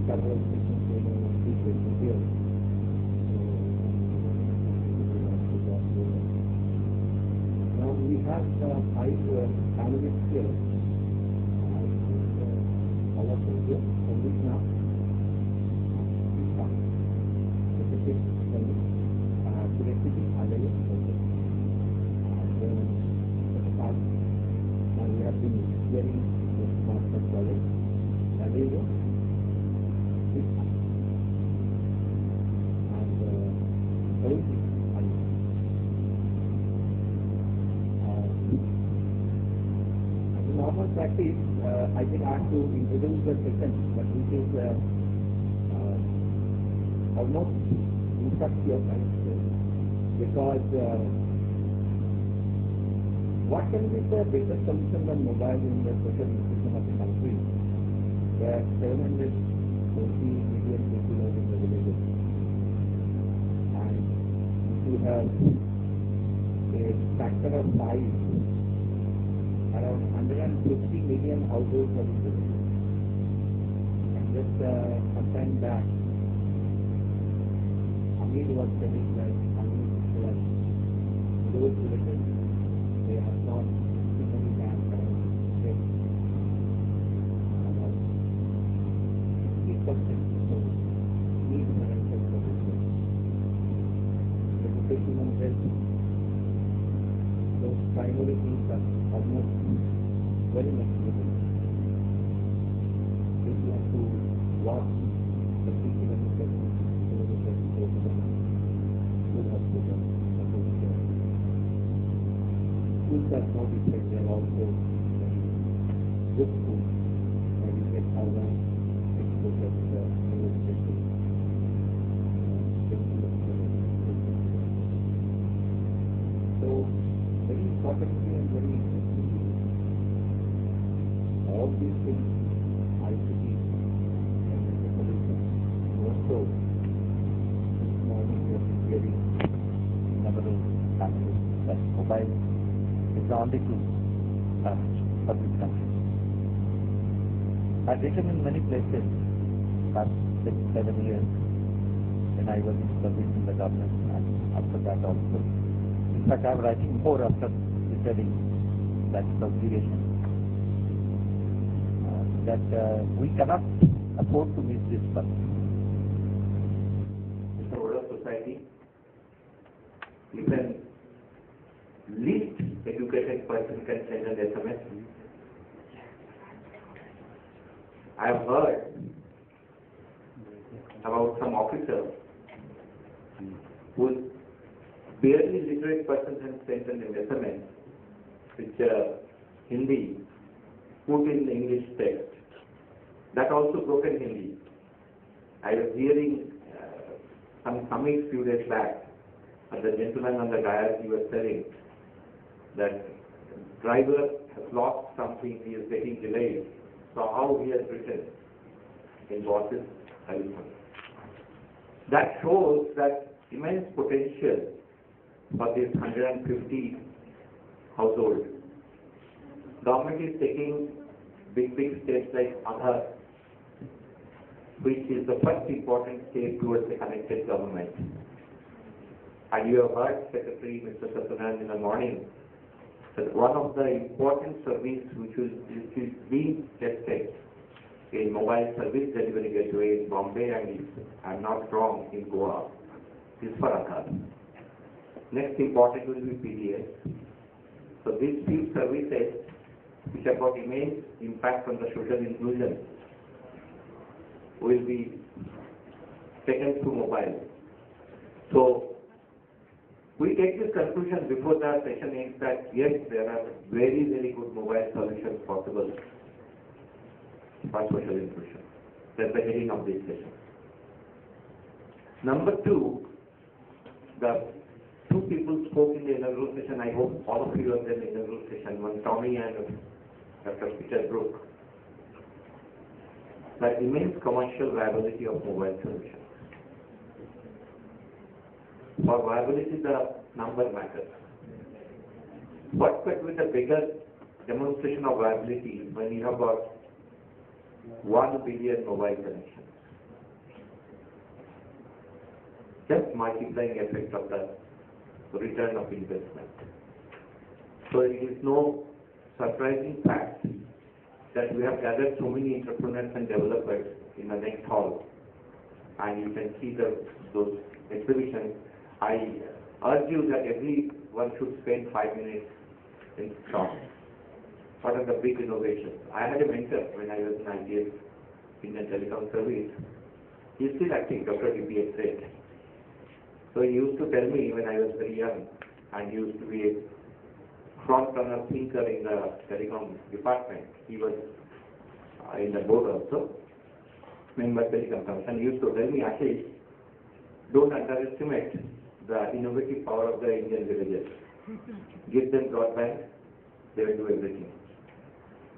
several things here. Now we have 5 analysts here. All of them here. From this now, specific connectivity, alliance, and we have been hearing this master college. And there you go. Normal practice, I think I have to introduce the session, but which is almost instructive, because what can be the better solution than mobile in the social institution of the country, where 740 million people are in the villages, and if you have a factor of 5, around 150 million households are in the villages. And just some time back, Amir was telling that those villages, they have not physically banned around 60% need financial services. Education and health, those primary things are almost very much limited. If you have to walk 50 kilometers to go to the good hospital, schools are not different, they are also very good schools, and you get online exposure to the university. So, very importantly and very interestingly, all these things, ICT and the solution, also this morning we are hearing several families that mobile is the only tool for this country. I've written in many places last 6-7 years when I was in service in the government, and after that also. In fact, I'm writing more after retiring. That's the obligation. That we cannot afford to miss this person. It's a rural society. Even least educated person can send an SMS. I have heard about some officers whose barely literate person has sent an SMS which Hindi put in English text. That also broken Hindi. I was hearing some summit few days back, and the gentleman on the dais, he was telling that driver has lost something, he is getting delayed. So how he has written in boss's telephone. That shows that immense potential for this 150 households. Government is taking big steps like Aadhaar, which is the first important step towards the connected government. And you have heard Secretary Mr. Satyanarayana in the morning that one of the important service which is being tested in mobile service delivery gateway in Bombay and, if I'm not wrong, in Goa, is for Aadhaar. Next important will be PDS. So these few services which have got immense impact on the social inclusion will be taken through mobile. So we take this conclusion before the session ends that yes, there are very good mobile solutions possible for social inclusion. That's the heading of this session. Number 2, the 2 people spoke in the inaugural session. I hope all of you are there in the inaugural session. One, Tommy and Dr. Peter Brook. The immense commercial viability of mobile solutions. For viability, the number matters. What could be the bigger demonstration of viability when you have got 1 billion mobile connections? just multiplying effect of the return of investment. So it is no surprising fact that we have gathered so many entrepreneurs and developers in the next hall, and you can see those exhibitions. I urge you that everyone should spend 5 minutes in talk. What are the big innovations? I had a mentor when I was in ITS, Indian Telecom Service. He is still active, Dr. D.P.S. Seth. So he used to tell me when I was very young, and he used to be a front-runner thinker in the telecom department. He was in the board also, member Telecom Commission. He used to tell me, Ashish, don't underestimate the innovative power of the Indian villages. Give them broadband, they will do everything.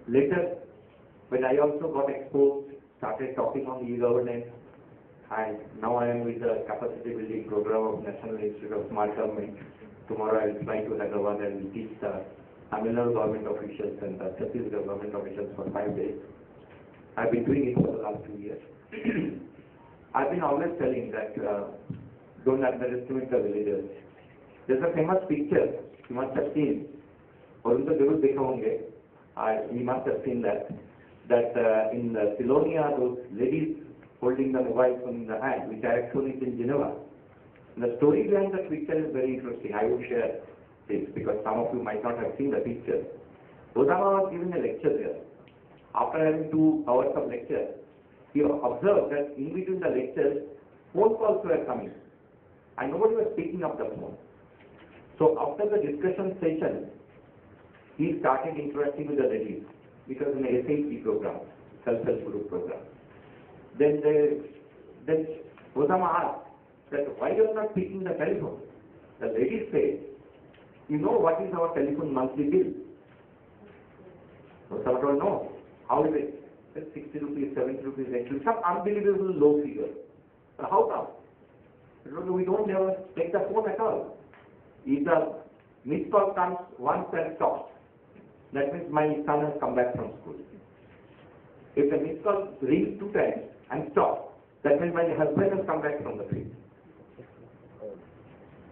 Later, when I also got exposed, started talking on e-governance, and now I am with the capacity building program of National Institute of Smart Government. Tomorrow I will fly to Hyderabad and will teach the Tamil Nadu government officials and the Chhattisgarh government officials for 5 days. I've been doing it for the last 2 years. I've been always telling that don't underestimate the villagers. There's a famous picture you must have seen. You must have seen that in Silonia, those ladies holding the mobile phone in the hand, which I actually in Geneva. The story behind the picture is very interesting. I would share this because some of you might not have seen the picture. Osama was giving a lecture there. After having 2 hours of lecture, he observed that in between the lectures, phone calls were coming, and nobody was picking up the phone. So after the discussion session, he started interacting with the ladies. It was an SAP program, self-help group program. Then Osama asked that why you are not picking the telephone? The ladies said, you know what is our telephone monthly bill? Osama told, no. How is it? It's 60 rupees, 70 rupees, 80 rupees, some unbelievable low figure. So how come? We don't ever take the phone at all. If the missed call comes once and stops, that means my son has come back from school. If the missed call rings 2 times and stops, that means my husband has come back from the field.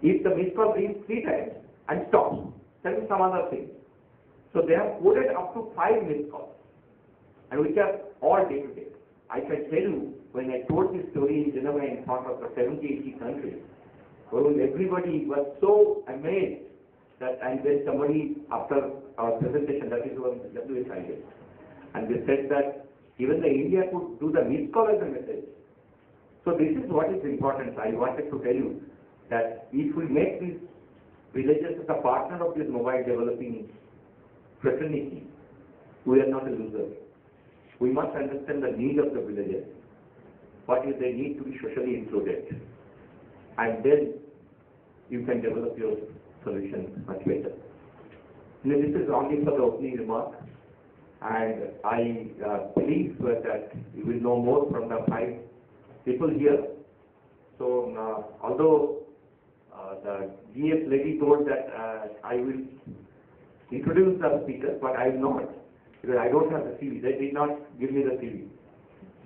If the missed call rings 3 times and stops, that means some other thing. So they have coded up to 5 missed calls, and which are all day to day. I can tell you, when I told this story in Geneva in front of the 70, 80 countries, everybody was so amazed that, and then somebody after our presentation, that is one WSIS, and they said that even the India could do the missed call as a message. So this is what is important. I wanted to tell you that if we make these villages as a partner of this mobile developing fraternity, we are not a loser. We must understand the need of the villages, what is they need to be socially included, and then you can develop your solution much better. Now, this is only for the opening remark, and I believe that you will know more from the 5 people here. So although the GS lady told that I will introduce the speakers, but I will not, because I don't have the CV. They did not give me the CV.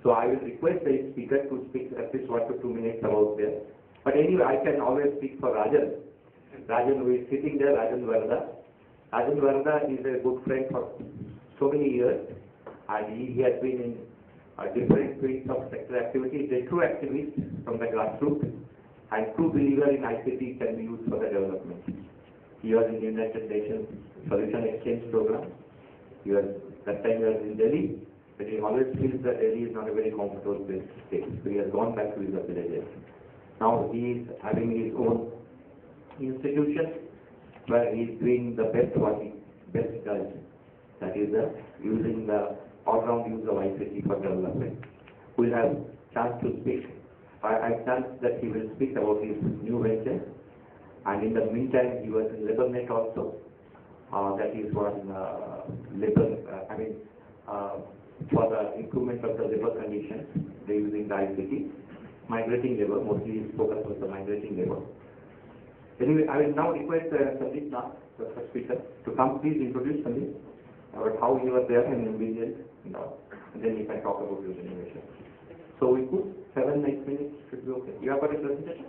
So I will request the speaker to speak at least 1 to 2 minutes about this. But anyway, I can always speak for Rajan. Rajan, who is sitting there, Rajan Varda. Rajan Varda is a good friend for so many years, and he has been in different fields of sector activity. He's a true activist from the grassroots, and true believer in ICT can be used for the development. He was in the United Nations Solution Exchange Program. That time he was in Delhi, but he always feels that Delhi is not a very comfortable place to stay. So he has gone back to his villages. Now he is having his own institution where he is doing the best what he best does. That is using the all-round use of ICT for development. We will have chance to speak. I chance that he will speak about his new venture. And in the meantime, he was in LaborNet also. That is one labor, for the improvement of the labor conditions, they are using the ICT. Migrating labor, mostly his focus was the migrating labor. Anyway, I will now request Sandeep Nath, the first speaker, to come. Please introduce Sandeep about how you were there in Ambient, and then you can talk about your innovation. So we put 7 nice minutes, should be okay. You have got a presentation?